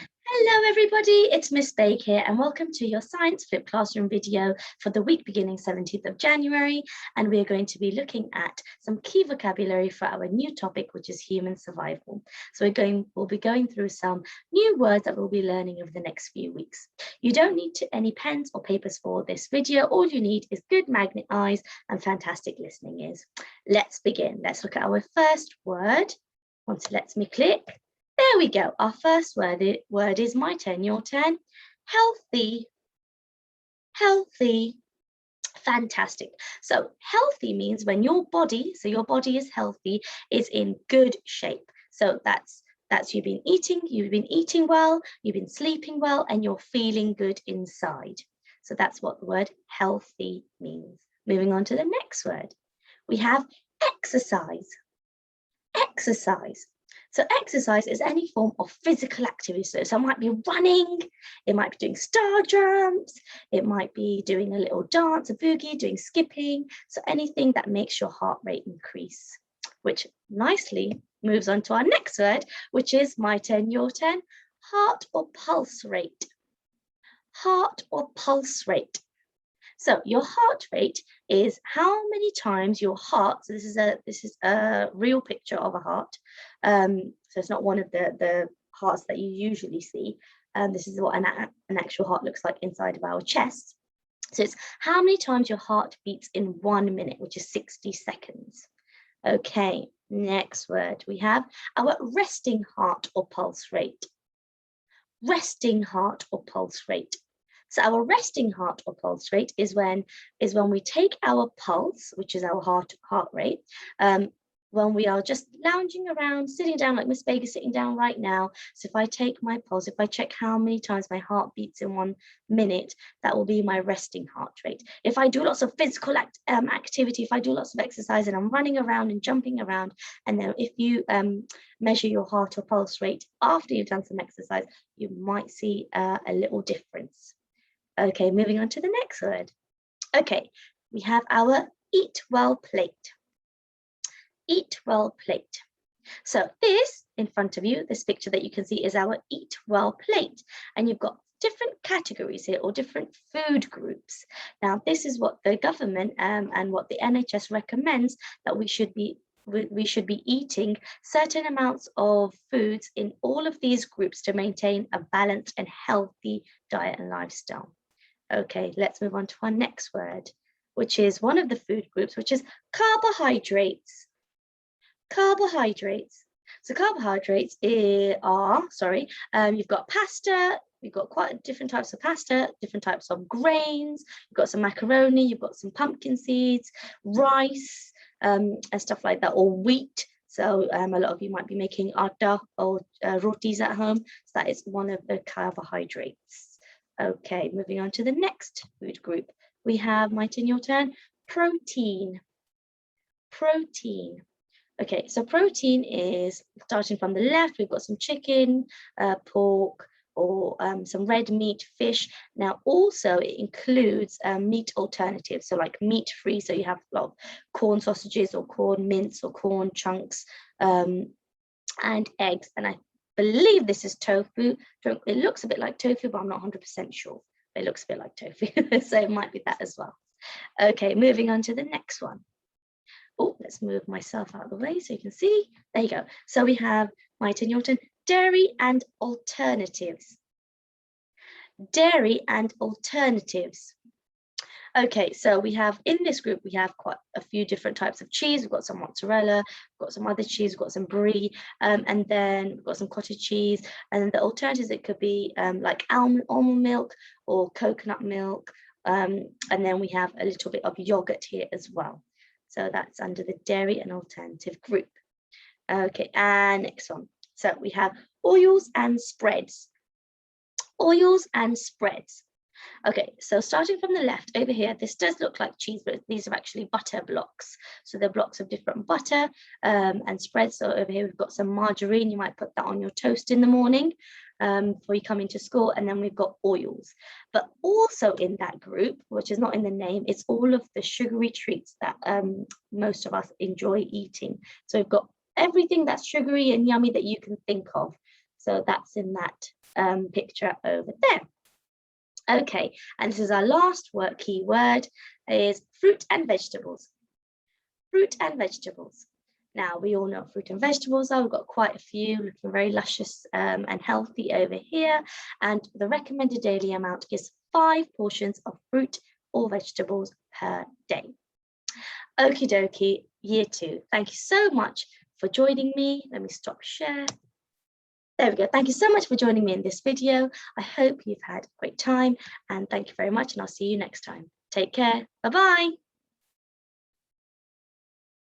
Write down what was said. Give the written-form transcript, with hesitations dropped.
Hello everybody, it's Miss Baig here and welcome to your Science Flip Classroom video for the week beginning 17th of January, and we are going to be looking at some key vocabulary for our new topic, which is human survival. So we'll be going through some new words that we'll be learning over the next few weeks. You don't need any pens or papers for this video. All you need is good magnet eyes and fantastic listening ears. Let's begin. Let's look at our first word. Once it lets me click. There we go. Our first word is my turn, your turn. Healthy. Healthy. Fantastic. So healthy means when your body is healthy, is in good shape. So that's you've been eating well, you've been sleeping well, and you're feeling good inside. So that's what the word healthy means. Moving on to the next word. We have exercise. Exercise. So exercise is any form of physical activity. So some might be running, it might be doing star jumps, it might be doing a little dance, a boogie, doing skipping. So anything that makes your heart rate increase, which nicely moves on to our next word, which is my turn, your turn. Heart or pulse rate. Heart or pulse rate. So your heart rate is how many times your heart, so this is a real picture of a heart. So it's not one of the hearts that you usually see. This is what an actual heart looks like inside of our chest. So it's how many times your heart beats in 1 minute, which is 60 seconds. Okay, next word. We have our resting heart or pulse rate. Resting heart or pulse rate. So our resting heart or pulse rate is when we take our pulse, which is our heart rate, when we are just lounging around, sitting down like Miss Baig is sitting down right now. So if I take my pulse, if I check how many times my heart beats in 1 minute, that will be my resting heart rate. If I do lots of physical activity, if I do lots of exercise and I'm running around and jumping around, and then if you measure your heart or pulse rate after you've done some exercise, you might see a little difference. Okay, moving on to the next word. Okay, we have our eat well plate. Eat well plate. So this in front of you, this picture that you can see is our eat well plate. And you've got different categories here or different food groups. Now, this is what the government and what the NHS recommends, that we should be eating certain amounts of foods in all of these groups to maintain a balanced and healthy diet and lifestyle. Okay, let's move on to our next word, which is one of the food groups, which is carbohydrates. Carbohydrates. So carbohydrates are, you've got pasta, you've got quite different types of pasta, different types of grains, you've got some macaroni, you've got some pumpkin seeds, rice, and stuff like that, or wheat. So a lot of you might be making atta or rotis at home. So that is one of the carbohydrates. Okay, moving on to the next food group. We have, my turn, your turn, protein. Protein. Okay, so protein is, starting from the left, we've got some chicken, pork, or some red meat, fish. Now, also it includes meat alternatives, so like meat-free, so you have a lot of corn sausages or corn mince or corn chunks, and eggs. And I believe this is tofu. It looks a bit like tofu, but I'm not 100% sure. It looks a bit like tofu, so it might be that as well. Okay, moving on to the next one. Oh, let's move myself out of the way so you can see. There you go. So we have, my turn, your turn, dairy and alternatives. Dairy and alternatives. Okay, so we have, in this group, we have quite a few different types of cheese. We've got some mozzarella, we've got some other cheese, we've got some brie, and then we've got some cottage cheese. And then the alternatives, it could be like almond milk or coconut milk. And then we have a little bit of yogurt here as well. So that's under the dairy and alternative group. Okay, and next one. So we have oils and spreads. Oils and spreads. Okay, so starting from the left over here, this does look like cheese, but these are actually butter blocks. So they're blocks of different butter and spreads. So over here, we've got some margarine. You might put that on your toast in the morning before you come into school. And then we've got oils. But also in that group, which is not in the name, it's all of the sugary treats that most of us enjoy eating. So we've got everything that's sugary and yummy that you can think of. So that's in that picture over there. Okay, and this is our last key word is fruit and vegetables. Fruit and vegetables. Now, we all know what fruit and vegetables are. We've got quite a few looking very luscious and healthy over here. And the recommended daily amount is 5 portions of fruit or vegetables per day. Okie dokie, year 2. Thank you so much for joining me. Let me stop share. There we go. Thank you so much for joining me in this video. I hope you've had a great time, and thank you very much, and I'll see you next time. Take care. Bye-bye.